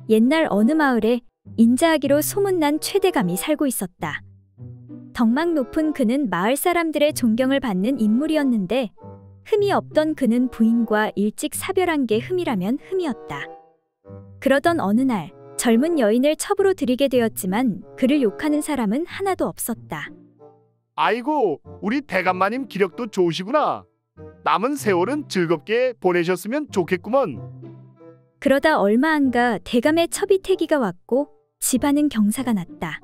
옛날 어느 마을에 인자하기로 소문난 최대감이 살고 있었다. 덕망 높은 그는 마을 사람들의 존경을 받는 인물이었는데 흠이 없던 그는 부인과 일찍 사별한 게 흠이라면 흠이었다. 그러던 어느 날 젊은 여인을 첩으로 들이게 되었지만 그를 욕하는 사람은 하나도 없었다. 아이고, 우리 대감마님 기력도 좋으시구나. 남은 세월은 즐겁게 보내셨으면 좋겠구먼. 그러다 얼마 안가 대감의 첩이 태기가 왔고 집안은 경사가 났다.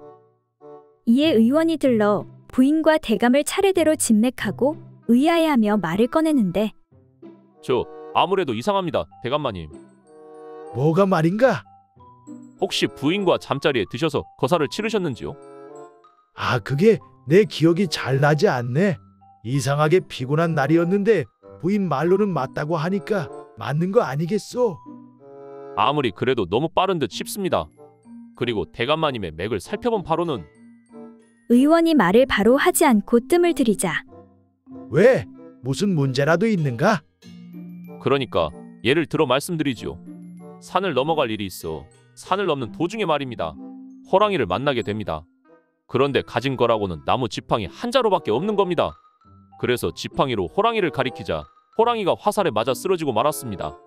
이에 의원이 들러 부인과 대감을 차례대로 진맥하고 의아해하며 말을 꺼내는데 저 아무래도 이상합니다, 대감마님. 뭐가 말인가? 혹시 부인과 잠자리에 드셔서 거사를 치르셨는지요? 아, 그게 내 기억이 잘 나지 않네. 이상하게 피곤한 날이었는데 부인 말로는 맞다고 하니까 맞는 거 아니겠소? 아무리 그래도 너무 빠른 듯 싶습니다. 그리고 대감마님의 맥을 살펴본 바로는 의원이 말을 바로 하지 않고 뜸을 들이자 왜? 무슨 문제라도 있는가? 그러니까 예를 들어 말씀드리지요. 산을 넘어갈 일이 있어 산을 넘는 도중에 말입니다. 호랑이를 만나게 됩니다. 그런데 가진 거라고는 나무 지팡이 한 자루밖에 없는 겁니다. 그래서 지팡이로 호랑이를 가리키자 호랑이가 화살에 맞아 쓰러지고 말았습니다.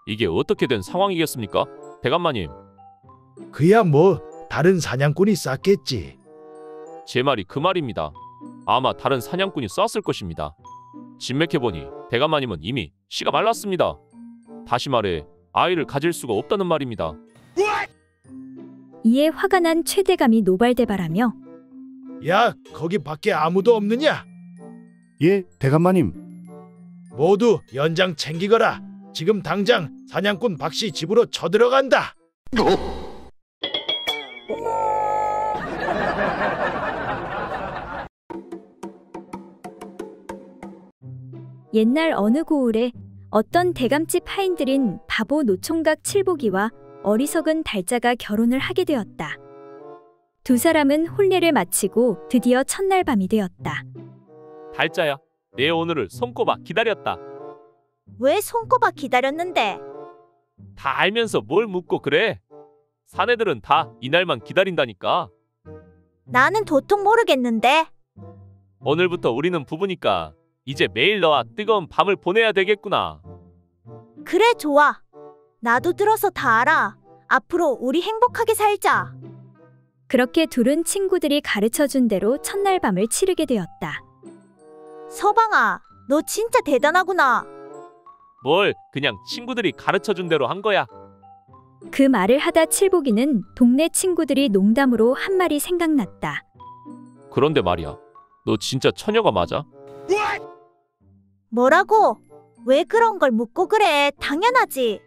이게 어떻게 된 상황이겠습니까, 대감마님? 그야 뭐 다른 사냥꾼이 쐈겠지. 제 말이 그 말입니다. 아마 다른 사냥꾼이 쐈을 것입니다. 진맥해보니 대감마님은 이미 씨가 말랐습니다. 다시 말해 아이를 가질 수가 없다는 말입니다. 이에 화가 난 최대감이 노발대발하며 야, 거기 밖에 아무도 없느냐? 예, 대감마님. 모두 연장 챙기거라. 지금 당장 사냥꾼 박씨 집으로 쳐들어간다. 옛날 어느 고을에 어떤 대감집 하인들인 바보 노총각 칠복이와 어리석은 달자가 결혼을 하게 되었다. 두 사람은 혼례를 마치고 드디어 첫날 밤이 되었다. 달자야, 내 오늘을 손꼽아 기다렸다. 왜 손꼽아 기다렸는데? 다 알면서 뭘 묻고 그래? 사내들은 다 이날만 기다린다니까. 나는 도통 모르겠는데. 오늘부터 우리는 부부니까 이제 매일 너와 뜨거운 밤을 보내야 되겠구나. 그래, 좋아. 나도 들어서 다 알아. 앞으로 우리 행복하게 살자. 그렇게 둘은 친구들이 가르쳐준 대로 첫날 밤을 치르게 되었다. 서방아, 너 진짜 대단하구나. 뭘 그냥 친구들이 가르쳐준 대로 한 거야. 그 말을 하다 칠복이는 동네 친구들이 농담으로 한 말이 생각났다. 그런데 말이야, 너 진짜 처녀가 맞아? 뭐라고? 왜 그런 걸 묻고 그래? 당연하지.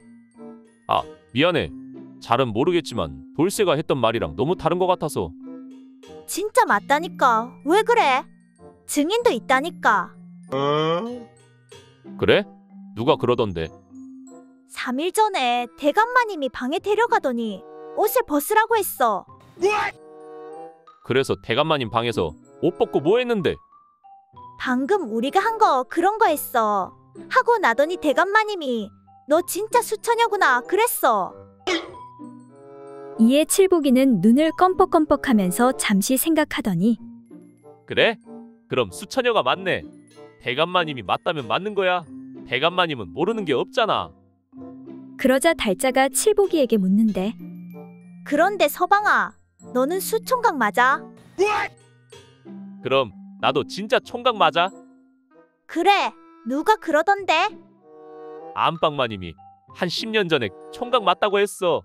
아, 미안해. 잘은 모르겠지만 돌쇠가 했던 말이랑 너무 다른 것 같아서. 진짜 맞다니까. 왜 그래? 증인도 있다니까. 그래? 누가 그러던데? 3일 전에 대감마님이 방에 데려가더니 옷을 벗으라고 했어. 그래서 대감마님 방에서 옷 벗고 뭐 했는데? 방금 우리가 한 거 그런 거 했어. 하고 나더니 대감마님이 너 진짜 수처녀구나 그랬어. 이에 칠복이는 눈을 껌뻑껌뻑하면서 잠시 생각하더니 그래? 그럼 수처녀가 맞네. 대감마님이 맞다면 맞는 거야. 대감마님은 모르는 게 없잖아. 그러자 달자가 칠복이에게 묻는데 그런데 서방아, 너는 수총각 맞아? 그럼 나도 진짜 총각 맞아? 그래, 누가 그러던데? 안방마님이 한 10년 전에 총각 맞다고 했어.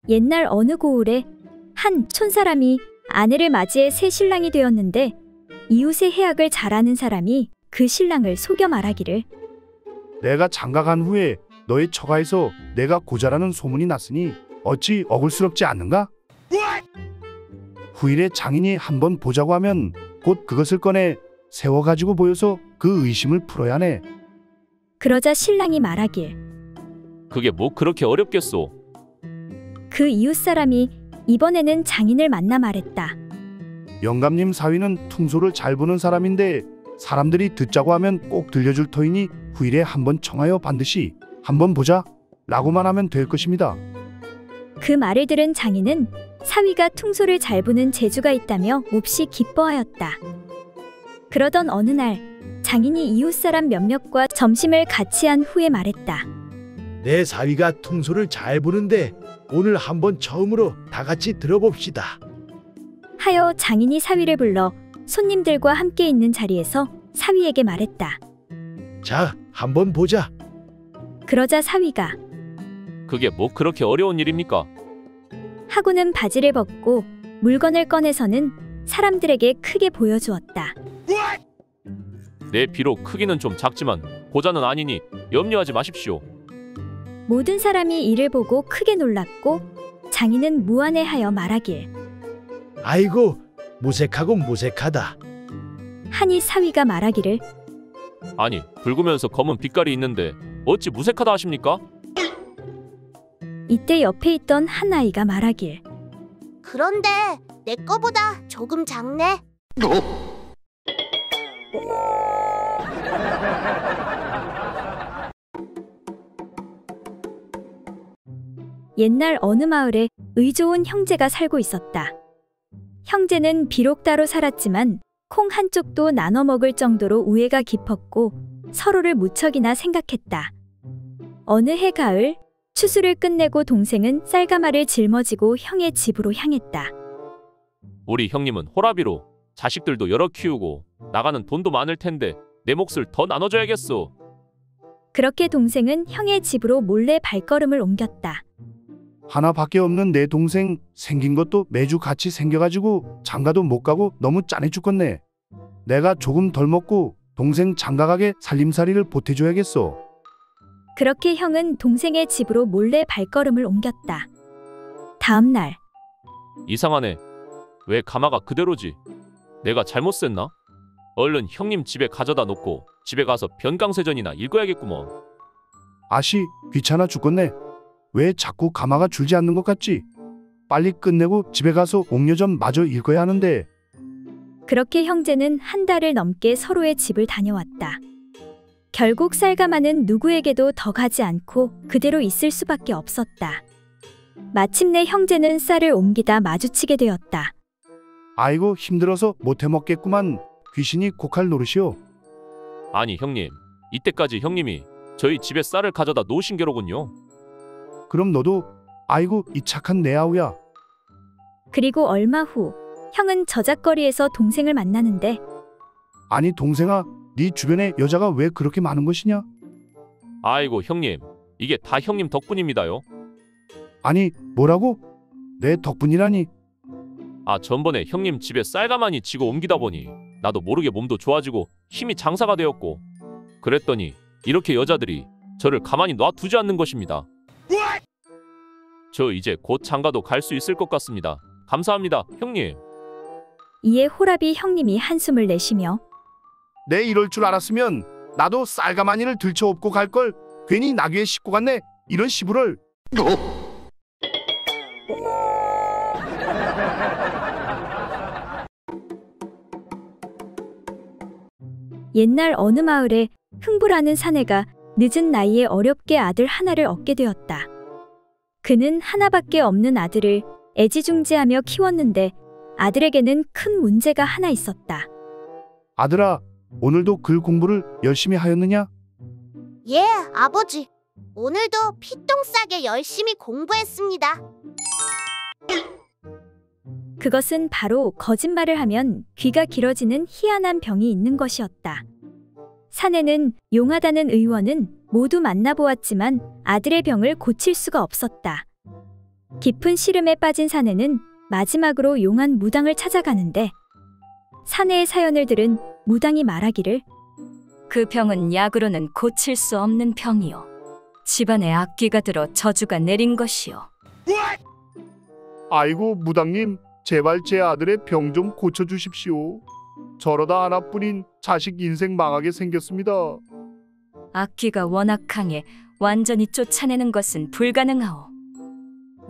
옛날 어느 고을에 한 촌사람이 아내를 맞이해 새 신랑이 되었는데 이웃의 해악을 잘 아는 사람이 그 신랑을 속여 말하기를 내가 장가간 후에 너의 처가에서 내가 고자라는 소문이 났으니 어찌 억울스럽지 않는가? 후일에 장인이 한번 보자고 하면 곧 그것을 꺼내 세워가지고 보여서 그 의심을 풀어야 하네. 그러자 신랑이 말하길 그게 뭐 그렇게 어렵겠소? 그 이웃 사람이 이번에는 장인을 만나 말했다. 영감님 사위는 퉁소를 잘 부는 사람인데 사람들이 듣자고 하면 꼭 들려줄 터이니 후일에 한번 청하여 반드시 한번 보자 라고만 하면 될 것입니다. 그 말을 들은 장인은 사위가 퉁소를 잘 부는 재주가 있다며 몹시 기뻐하였다. 그러던 어느 날 장인이 이웃 사람 몇몇과 점심을 같이 한 후에 말했다. 내 사위가 퉁소를 잘 부는데 오늘 한번 처음으로 다 같이 들어봅시다. 하여 장인이 사위를 불러 손님들과 함께 있는 자리에서 사위에게 말했다. 자, 한번 보자. 그러자 사위가 그게 뭐 그렇게 어려운 일입니까? 하고는 바지를 벗고 물건을 꺼내서는 사람들에게 크게 보여주었다. 내 비록 크기는 좀 작지만 고자는 아니니 염려하지 마십시오. 모든 사람이 이를 보고 크게 놀랐고 장인은 무안해하여 말하길. 아이고, 무색하고 무색하다. 하니 사위가 말하기를. 아니, 붉으면서 검은 빛깔이 있는데 어찌 무색하다 하십니까? 이때 옆에 있던 한 아이가 말하길. 그런데 내 거보다 조금 작네. 옛날 어느 마을에 의 좋은 형제가 살고 있었다. 형제는 비록 따로 살았지만 콩 한쪽도 나눠 먹을 정도로 우애가 깊었고 서로를 무척이나 생각했다. 어느 해 가을, 추수를 끝내고 동생은 쌀가마를 짊어지고 형의 집으로 향했다. 우리 형님은 호라비로 자식들도 여러 키우고 나가는 돈도 많을 텐데 내 몫을 더 나눠줘야겠소. 그렇게 동생은 형의 집으로 몰래 발걸음을 옮겼다. 하나밖에 없는 내 동생 생긴 것도 매주 같이 생겨가지고 장가도 못 가고 너무 짠해 죽겠네. 내가 조금 덜 먹고 동생 장가가게 살림살이를 보태줘야겠어. 그렇게 형은 동생의 집으로 몰래 발걸음을 옮겼다. 다음 날 이상하네. 왜 가마가 그대로지? 내가 잘못 셌나? 얼른 형님 집에 가져다 놓고 집에 가서 변강세전이나 읽어야겠구먼. 아씨, 귀찮아 죽겠네. 왜 자꾸 가마가 줄지 않는 것 같지? 빨리 끝내고 집에 가서 옥녀전 마저 읽어야 하는데. 그렇게 형제는 한 달을 넘게 서로의 집을 다녀왔다. 결국 쌀가마는 누구에게도 더 가지 않고 그대로 있을 수밖에 없었다. 마침내 형제는 쌀을 옮기다 마주치게 되었다. 아이고 힘들어서 못해 먹겠구만. 귀신이 고칼 노릇이오. 아니 형님, 이때까지 형님이 저희 집에 쌀을 가져다 놓으신 게로군요. 그럼 너도 아이고 이 착한 내 아우야. 그리고 얼마 후 형은 저작거리에서 동생을 만나는데 아니 동생아, 네 주변에 여자가 왜 그렇게 많은 것이냐? 아이고 형님, 이게 다 형님 덕분입니다요. 아니 뭐라고? 내 덕분이라니? 아, 전번에 형님 집에 쌀가마니 지고 옮기다 보니 나도 모르게 몸도 좋아지고 힘이 장사가 되었고 그랬더니 이렇게 여자들이 저를 가만히 놔두지 않는 것입니다. 저 이제 곧 장가도 갈 수 있을 것 같습니다. 감사합니다, 형님. 이에 호랍이 형님이 한숨을 내쉬며 내 이럴 줄 알았으면 나도 쌀가마니를 들쳐업고 갈걸. 괜히 나귀에 싣고 갔네. 이런 시부를. 옛날 어느 마을에 흥부라는 사내가 늦은 나이에 어렵게 아들 하나를 얻게 되었다. 그는 하나밖에 없는 아들을 애지중지하며 키웠는데 아들에게는 큰 문제가 하나 있었다. 아들아, 오늘도 글 공부를 열심히 하였느냐? 예, 아버지. 오늘도 피똥 싸게 열심히 공부했습니다. 그것은 바로 거짓말을 하면 귀가 길어지는 희한한 병이 있는 것이었다. 사내는 용하다는 의원은 모두 만나보았지만 아들의 병을 고칠 수가 없었다. 깊은 시름에 빠진 사내는 마지막으로 용한 무당을 찾아가는데 사내의 사연을 들은 무당이 말하기를 그 병은 약으로는 고칠 수 없는 병이요. 집안에 악귀가 들어 저주가 내린 것이요. 아이고 무당님, 제발 제 아들의 병 좀 고쳐주십시오. 저러다 하나뿐인 자식 인생 망하게 생겼습니다. 악귀가 워낙 강해 완전히 쫓아내는 것은 불가능하오.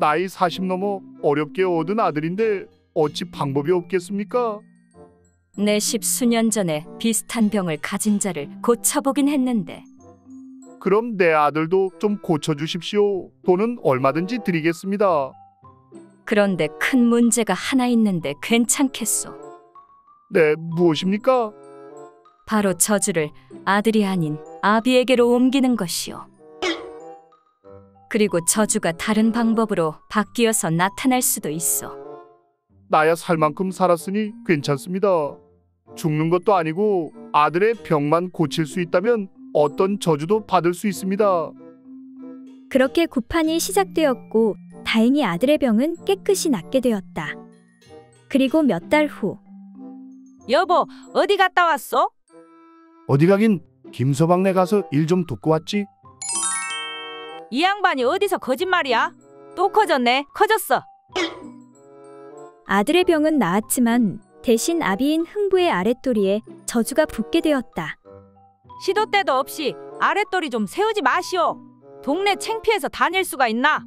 나이 40 넘어 어렵게 얻은 아들인데 어찌 방법이 없겠습니까? 내 10수년 전에 비슷한 병을 가진 자를 고쳐보긴 했는데 그럼 내 아들도 좀 고쳐주십시오. 돈은 얼마든지 드리겠습니다. 그런데 큰 문제가 하나 있는데 괜찮겠소? 네, 무엇입니까? 바로 저주를 아들이 아닌 아비에게로 옮기는 것이요. 그리고 저주가 다른 방법으로 바뀌어서 나타날 수도 있어. 나야 살 만큼 살았으니 괜찮습니다. 죽는 것도 아니고 아들의 병만 고칠 수 있다면 어떤 저주도 받을 수 있습니다. 그렇게 구판이 시작되었고 다행히 아들의 병은 깨끗이 낫게 되었다. 그리고 몇 달 후 여보, 어디 갔다 왔어? 어디 가긴 김서방네 가서 일 좀 돕고 왔지. 이 양반이 어디서 거짓말이야? 또 커졌네. 커졌어. 아들의 병은 나았지만 대신 아비인 흥부의 아랫도리에 저주가 붙게 되었다. 시도 때도 없이 아랫도리 좀 세우지 마시오. 동네 창피해서 다닐 수가 있나?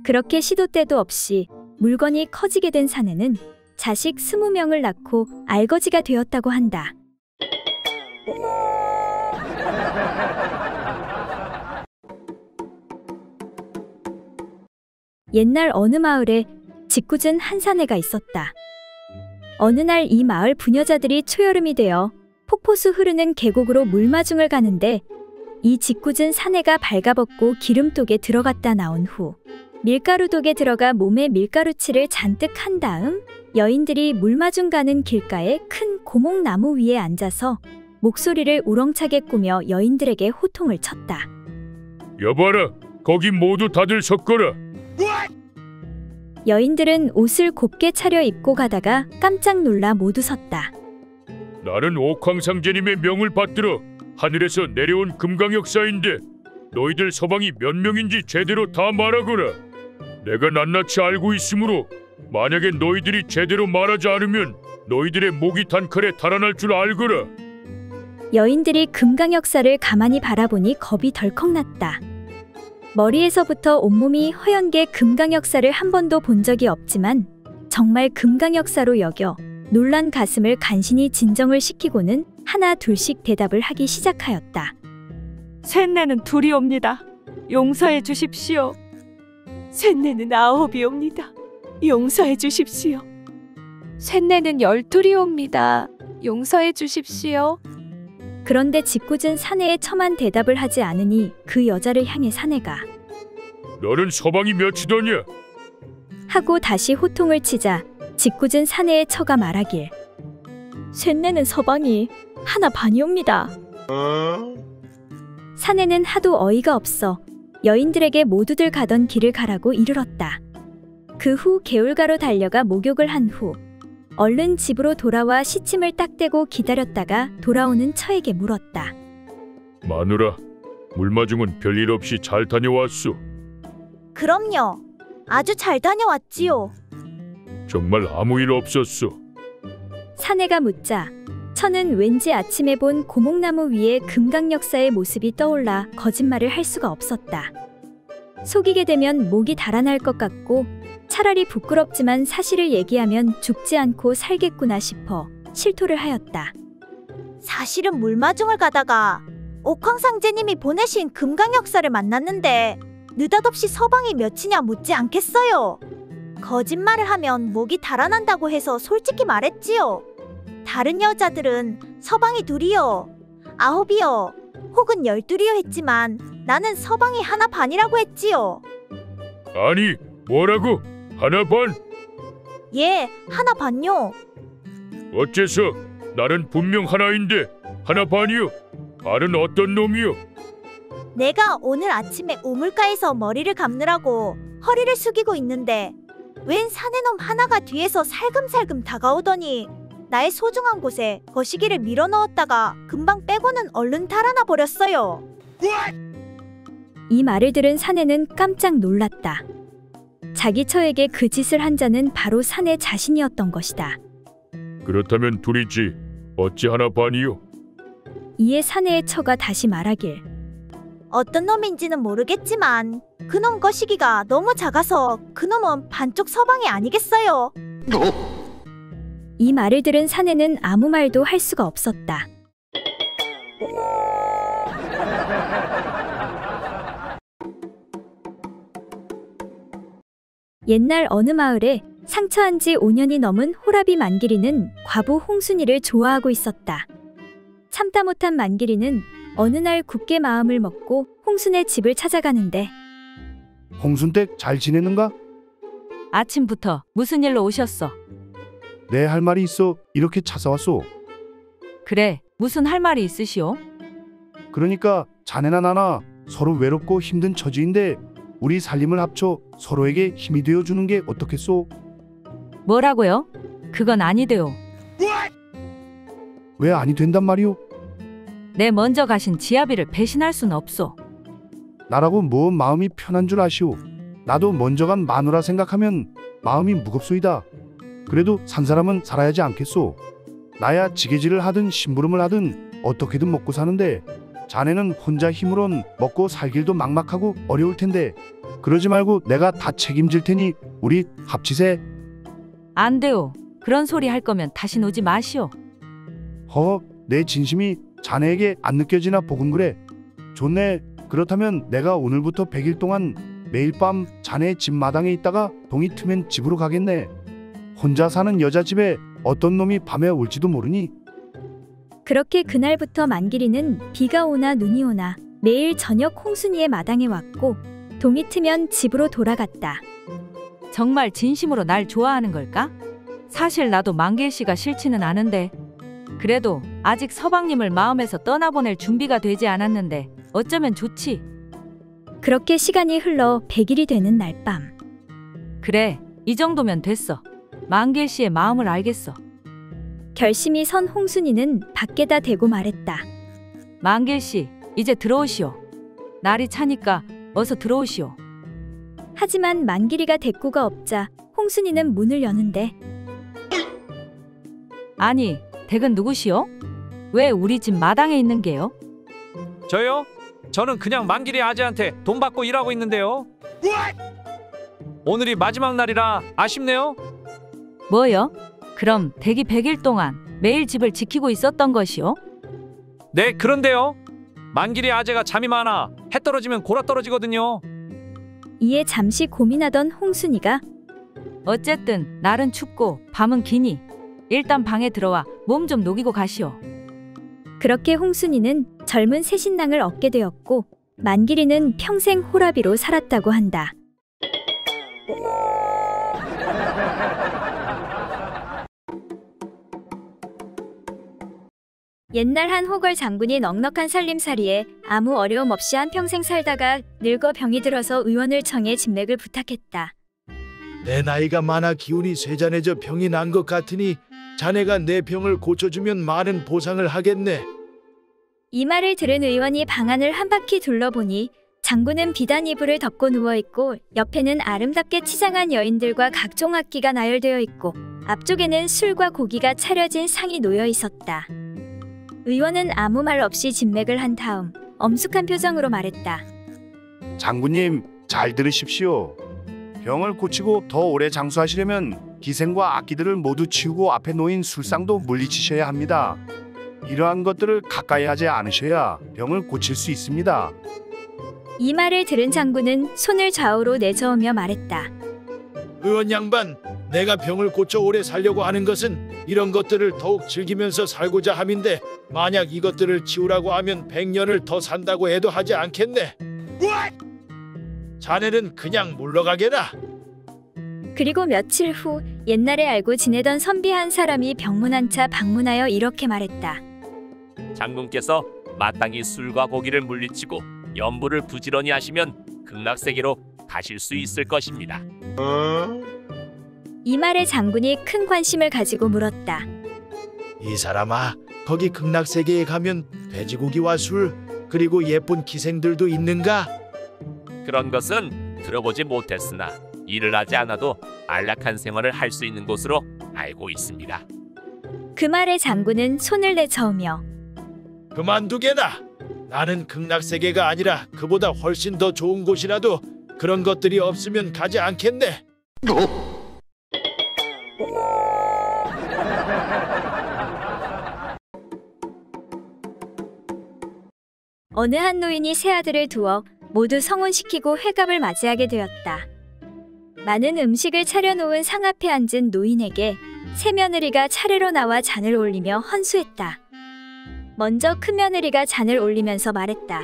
그렇게 시도 때도 없이 물건이 커지게 된 사내는 자식 20명을 낳고 알거지가 되었다고 한다. 옛날 어느 마을에 짓궂은 한 사내가 있었다. 어느 날 이 마을 부녀자들이 초여름이 되어 폭포수 흐르는 계곡으로 물마중을 가는데 이 짓궂은 사내가 발가벗고 기름독에 들어갔다 나온 후 밀가루독에 들어가 몸에 밀가루칠을 잔뜩 한 다음 여인들이 물마중 가는 길가에 큰 고목나무 위에 앉아서 목소리를 우렁차게 꾸며 여인들에게 호통을 쳤다. 여봐라, 거기 모두 다들 섞어라. 여인들은 옷을 곱게 차려입고 가다가 깜짝 놀라 모두 섰다. 나는 옥황상제님의 명을 받들어 하늘에서 내려온 금강역사인데 너희들 서방이 몇 명인지 제대로 다 말하거라. 내가 낱낱이 알고 있으므로 만약에 너희들이 제대로 말하지 않으면 너희들의 목이 단칼에 달아날 줄 알거라. 여인들이 금강역사를 가만히 바라보니 겁이 덜컥 났다. 머리에서부터 온몸이 허연게 금강역사를 한 번도 본 적이 없지만 정말 금강역사로 여겨 놀란 가슴을 간신히 진정을 시키고는 하나 둘씩 대답을 하기 시작하였다. 셋내는 둘이옵니다. 용서해 주십시오. 셋내는 9이옵니다. 용서해 주십시오. 셋내는 12이옵니다. 용서해 주십시오. 그런데 짓궂은 사내의 첨한 대답을 하지 않으니 그 여자를 향해 사내가 너는 서방이 몇이더냐? 하고 다시 호통을 치자 짓궂은 사내의 처가 말하길 셋내는 서방이 1반이옵니다. 사내는 하도 어이가 없어 여인들에게 모두들 가던 길을 가라고 이르렀다. 그 후 개울가로 달려가 목욕을 한 후 얼른 집으로 돌아와 시침을 딱 떼고 기다렸다가 돌아오는 처에게 물었다. 마누라, 물마중은 별일 없이 잘 다녀왔소. 그럼요. 아주 잘 다녀왔지요. 정말 아무 일 없었소. 사내가 묻자 처는 왠지 아침에 본 고목나무 위에 금강역사의 모습이 떠올라 거짓말을 할 수가 없었다. 속이게 되면 목이 달아날 것 같고 차라리 부끄럽지만 사실을 얘기하면 죽지 않고 살겠구나 싶어 실토를 하였다. 사실은 물마중을 가다가 옥황상제님이 보내신 금강역사를 만났는데 느닷없이 서방이 몇이냐 묻지 않겠어요. 거짓말을 하면 목이 달아난다고 해서 솔직히 말했지요. 다른 여자들은 서방이 2이요, 9이요, 혹은 12이요 했지만 나는 서방이 1반이라고 했지요. 아니, 뭐라고? 1반? 예, 1반요. 어째서? 나는 분명 하나인데 1반이요? 반은 어떤 놈이요? 내가 오늘 아침에 우물가에서 머리를 감느라고 허리를 숙이고 있는데 웬 사내놈 하나가 뒤에서 살금살금 다가오더니 나의 소중한 곳에 거시기를 밀어넣었다가 금방 빼고는 얼른 달아나 버렸어요. 이 말을 들은 사내는 깜짝 놀랐다. 자기 처에게 그 짓을 한 자는 바로 사내 자신이었던 것이다. 그렇다면 둘이지 어찌 1반이요? 이에 사내의 처가 다시 말하길 어떤 놈인지는 모르겠지만 그놈 거시기가 너무 작아서 그놈은 반쪽 서방이 아니겠어요. 이 말을 들은 사내는 아무 말도 할 수가 없었다. 옛날 어느 마을에 상처한 지 5년이 넘은 호라비 만기리는 과부 홍순이를 좋아하고 있었다. 참다 못한 만기리는 어느 날 굳게 마음을 먹고 홍순의 집을 찾아가는데, 홍순댁 잘 지내는가? 아침부터 무슨 일로 오셨어? 내 할 말이 있어 이렇게 찾아왔소. 그래, 무슨 할 말이 있으시오? 그러니까 자네나 나나 서로 외롭고 힘든 처지인데 우리 살림을 합쳐 서로에게 힘이 되어주는 게 어떻겠소? 뭐라고요? 그건 아니대요. 왜 아니 된단 말이오? 내 먼저 가신 지아비를 배신할 순 없소. 나라고 뭐 마음이 편한 줄 아시오. 나도 먼저 간 마누라 생각하면 마음이 무겁소이다. 그래도 산 사람은 살아야지 않겠소. 나야 지게질을 하든 심부름을 하든 어떻게든 먹고 사는데 자네는 혼자 힘으론 먹고 살 길도 막막하고 어려울 텐데 그러지 말고 내가 다 책임질 테니 우리 합치세. 안 돼요. 그런 소리 할 거면 다신 오지 마시오. 허, 내 진심이 자네에게 안 느껴지나 보군 그래. 좋네. 그렇다면 내가 오늘부터 100일 동안 매일 밤 자네 집 마당에 있다가 동이 트면 집으로 가겠네. 혼자 사는 여자 집에 어떤 놈이 밤에 올지도 모르니. 그렇게 그날부터 만기리는 비가 오나 눈이 오나 매일 저녁 홍순이의 마당에 왔고 동이 트면 집으로 돌아갔다. 정말 진심으로 날 좋아하는 걸까? 사실 나도 만길 씨가 싫지는 않은데 그래도 아직 서방님을 마음에서 떠나보낼 준비가 되지 않았는데 어쩌면 좋지. 그렇게 시간이 흘러 100일이 되는 날 밤. 그래, 이 정도면 됐어. 만길 씨의 마음을 알겠어. 결심이 선 홍순이는 밖에다 대고 말했다. 만길 씨, 이제 들어오시오. 날이 차니까 어서 들어오시오. 하지만 만기리가 대꾸가 없자 홍순이는 문을 여는데, 아니, 댁은 누구시오? 왜 우리 집 마당에 있는 게요? 저요? 저는 그냥 만길이 아재한테 돈 받고 일하고 있는데요. 오늘이 마지막 날이라 아쉽네요. 뭐요? 그럼 댁이 100일 동안 매일 집을 지키고 있었던 것이요? 네, 그런데요. 만길이 아재가 잠이 많아 해 떨어지면 골아 떨어지거든요. 이에 잠시 고민하던 홍순이가, 어쨌든 날은 춥고 밤은 기니 일단 방에 들어와 몸 좀 녹이고 가시오. 그렇게 홍순이는 젊은 새신랑을 얻게 되었고 만기리는 평생 호라비로 살았다고 한다. 옛날 한 호걸 장군이 넉넉한 살림살이에 아무 어려움 없이 한평생 살다가 늙어 병이 들어서 의원을 청해 진맥을 부탁했다. 내 나이가 많아 기운이 쇠잔해져 병이 난 것 같으니 자네가 내 병을 고쳐주면 많은 보상을 하겠네. 이 말을 들은 의원이 방안을 한 바퀴 둘러보니 장군은 비단 이불을 덮고 누워있고 옆에는 아름답게 치장한 여인들과 각종 악기가 나열되어 있고 앞쪽에는 술과 고기가 차려진 상이 놓여 있었다. 의원은 아무 말 없이 진맥을 한 다음 엄숙한 표정으로 말했다. 장군님 잘 들으십시오. 병을 고치고 더 오래 장수하시려면 기생과 악기들을 모두 치우고 앞에 놓인 술상도 물리치셔야 합니다. 이러한 것들을 가까이 하지 않으셔야 병을 고칠 수 있습니다. 이 말을 들은 장군은 손을 좌우로 내저으며 말했다. 의원 양반, 내가 병을 고쳐 오래 살려고 하는 것은 이런 것들을 더욱 즐기면서 살고자 함인데 만약 이것들을 치우라고 하면 100년을 더 산다고 해도 하지 않겠네. 자네는 그냥 물러가게라. 그리고 며칠 후 옛날에 알고 지내던 선비 한 사람이 병문안차 방문하여 이렇게 말했다. 장군께서 마땅히 술과 고기를 물리치고 연부를 부지런히 하시면 극락세계로 가실 수 있을 것입니다. 이 말에 장군이 큰 관심을 가지고 물었다. 이 사람아, 거기 극락세계에 가면 돼지고기와 술 그리고 예쁜 기생들도 있는가? 그런 것은 들어보지 못했으나 일을 하지 않아도 안락한 생활을 할 수 있는 곳으로 알고 있습니다. 그 말에 장군은 손을 내저으며 그만두게나. 나는 극락세계가 아니라 그보다 훨씬 더 좋은 곳이라도 그런 것들이 없으면 가지 않겠네. 어느 한 노인이 세 아들을 두어 모두 성혼시키고 회갑을 맞이하게 되었다. 많은 음식을 차려놓은 상 앞에 앉은 노인에게 새 며느리가 차례로 나와 잔을 올리며 헌수했다. 먼저 큰 며느리가 잔을 올리면서 말했다.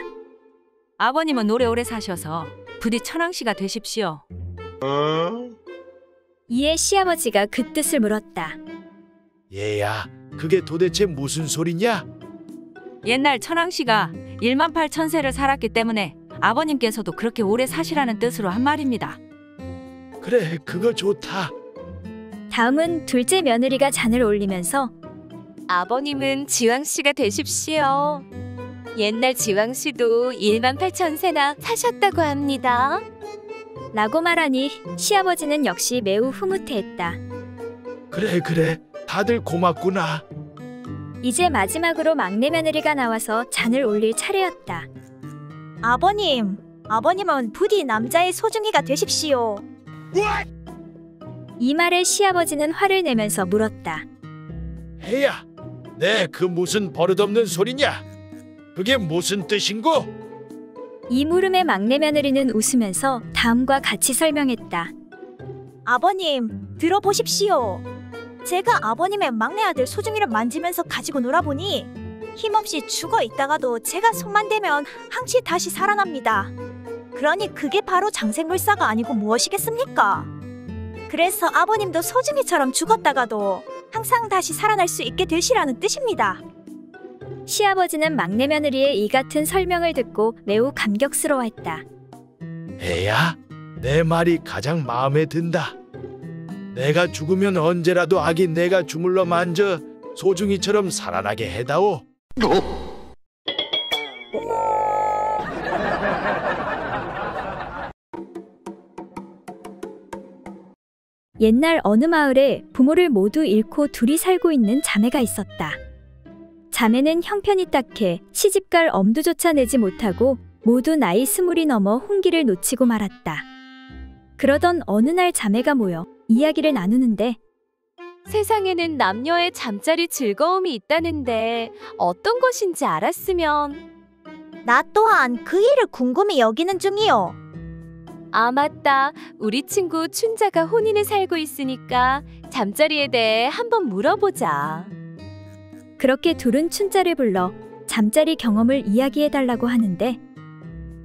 아버님은 오래오래 사셔서 부디 천왕씨가 되십시오. 이에 시아버지가 그 뜻을 물었다. 얘야, 그게 도대체 무슨 소리냐? 옛날 천왕씨가 18,000세를 살았기 때문에 아버님께서도 그렇게 오래 사시라는 뜻으로 한 말입니다. 그래, 그거 좋다. 다음은 둘째 며느리가 잔을 올리면서 아버님은 지왕씨가 되십시오. 옛날 지왕씨도 18,000세나 사셨다고 합니다. 라고 말하니 시아버지는 역시 매우 흐뭇해했다. 그래, 다들 고맙구나. 이제 마지막으로 막내 며느리가 나와서 잔을 올릴 차례였다. 아버님은 부디 남자의 소중이가 되십시오. 이 말에 시아버지는 화를 내면서 물었다. 해야, 그 무슨 버릇없는 소리냐? 그게 무슨 뜻인고? 이 물음에 막내 며느리는 웃으면서 다음과 같이 설명했다. 아버님, 들어보십시오. 제가 아버님의 막내 아들 소중이를 만지면서 가지고 놀아보니 힘없이 죽어 있다가도 제가 손만 대면 항시 다시 살아납니다. 그러니 그게 바로 장생불사가 아니고 무엇이겠습니까? 그래서 아버님도 소중이처럼 죽었다가도 항상 다시 살아날 수 있게 되시라는 뜻입니다. 시아버지는 막내 며느리의 이 같은 설명을 듣고 매우 감격스러워했다. 애야, 내 말이 가장 마음에 든다. 내가 죽으면 언제라도 아기 내가 주물러 만져 소중이처럼 살아나게 해다오. 옛날 어느 마을에 부모를 모두 잃고 둘이 살고 있는 자매가 있었다. 자매는 형편이 딱해 시집갈 엄두조차 내지 못하고 모두 나이 20이 넘어 혼기를 놓치고 말았다. 그러던 어느 날 자매가 모여 이야기를 나누는데 세상에는 남녀의 잠자리 즐거움이 있다는데 어떤 것인지 알았으면. 나 또한 그 일을 궁금히 여기는 중이요. 아, 맞다. 우리 친구 춘자가 혼인에 살고 있으니까 잠자리에 대해 한번 물어보자. 그렇게 둘은 춘자를 불러 잠자리 경험을 이야기해달라고 하는데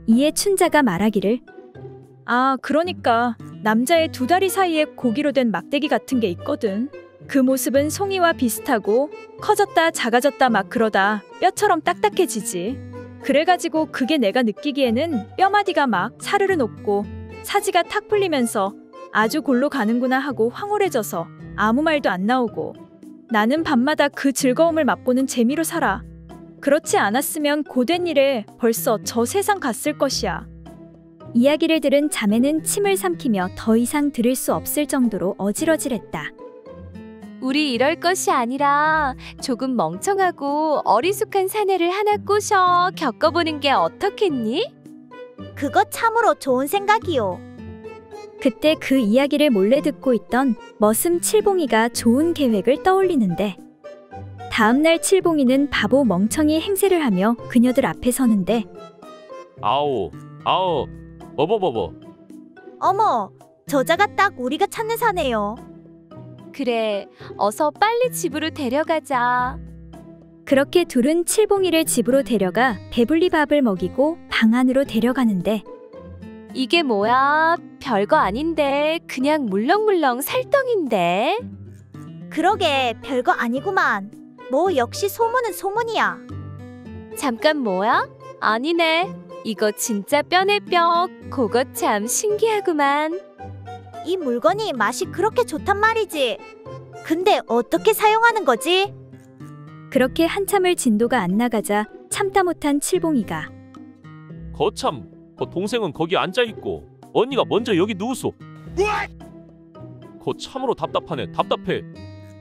이에 춘자가 말하기를 그러니까 남자의 두 다리 사이에 고기로 된 막대기 같은 게 있거든. 그 모습은 송이와 비슷하고 커졌다 작아졌다 막 그러다 뼈처럼 딱딱해지지. 그래가지고 그게 내가 느끼기에는 뼈마디가 막 사르르 녹고 사지가 탁 풀리면서 아주 골로 가는구나 하고 황홀해져서 아무 말도 안 나오고 나는 밤마다 그 즐거움을 맛보는 재미로 살아. 그렇지 않았으면 고된 일에 벌써 저 세상 갔을 것이야. 이야기를 들은 자매는 침을 삼키며 더 이상 들을 수 없을 정도로 어질어질했다. 우리 이럴 것이 아니라 조금 멍청하고 어리숙한 사내를 하나 꼬셔 겪어보는 게 어떻겠니? 그거 참으로 좋은 생각이요. 그때 그 이야기를 몰래 듣고 있던 머슴 칠봉이가 좋은 계획을 떠올리는데 다음날 칠봉이는 바보 멍청이 행세를 하며 그녀들 앞에 서는데 아오 버버버버. 어머, 저자가 딱 우리가 찾는 사네요. 그래, 어서 빨리 집으로 데려가자. 그렇게 둘은 칠봉이를 집으로 데려가 배불리 밥을 먹이고 방 안으로 데려가는데 이게 뭐야? 별거 아닌데 그냥 물렁물렁 살덩인데. 그러게 별거 아니구만. 뭐 역시 소문은 소문이야. 잠깐 뭐야? 아니네. 이거 진짜 뼈네 뼈. 그거 참 신기하구만. 이 물건이 맛이 그렇게 좋단 말이지. 근데 어떻게 사용하는 거지? 그렇게 한참을 진도가 안 나가자 참다 못한 칠봉이가 거참, 동생은 거기 앉아있고 언니가 먼저 여기 누우소. 거 참으로 답답하네. 답답해.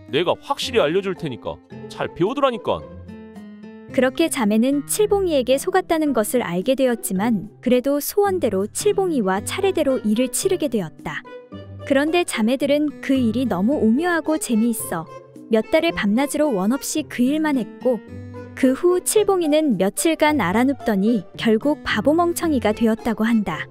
내가 확실히 알려줄 테니까 잘 배우더라니까. 그렇게 자매는 칠봉이에게 속았다는 것을 알게 되었지만 그래도 소원대로 칠봉이와 차례대로 일을 치르게 되었다. 그런데 자매들은 그 일이 너무 오묘하고 재미있어 몇 달을 밤낮으로 원없이 그 일만 했고 그 후 칠봉이는 며칠간 알아눕더니 결국 바보멍청이가 되었다고 한다.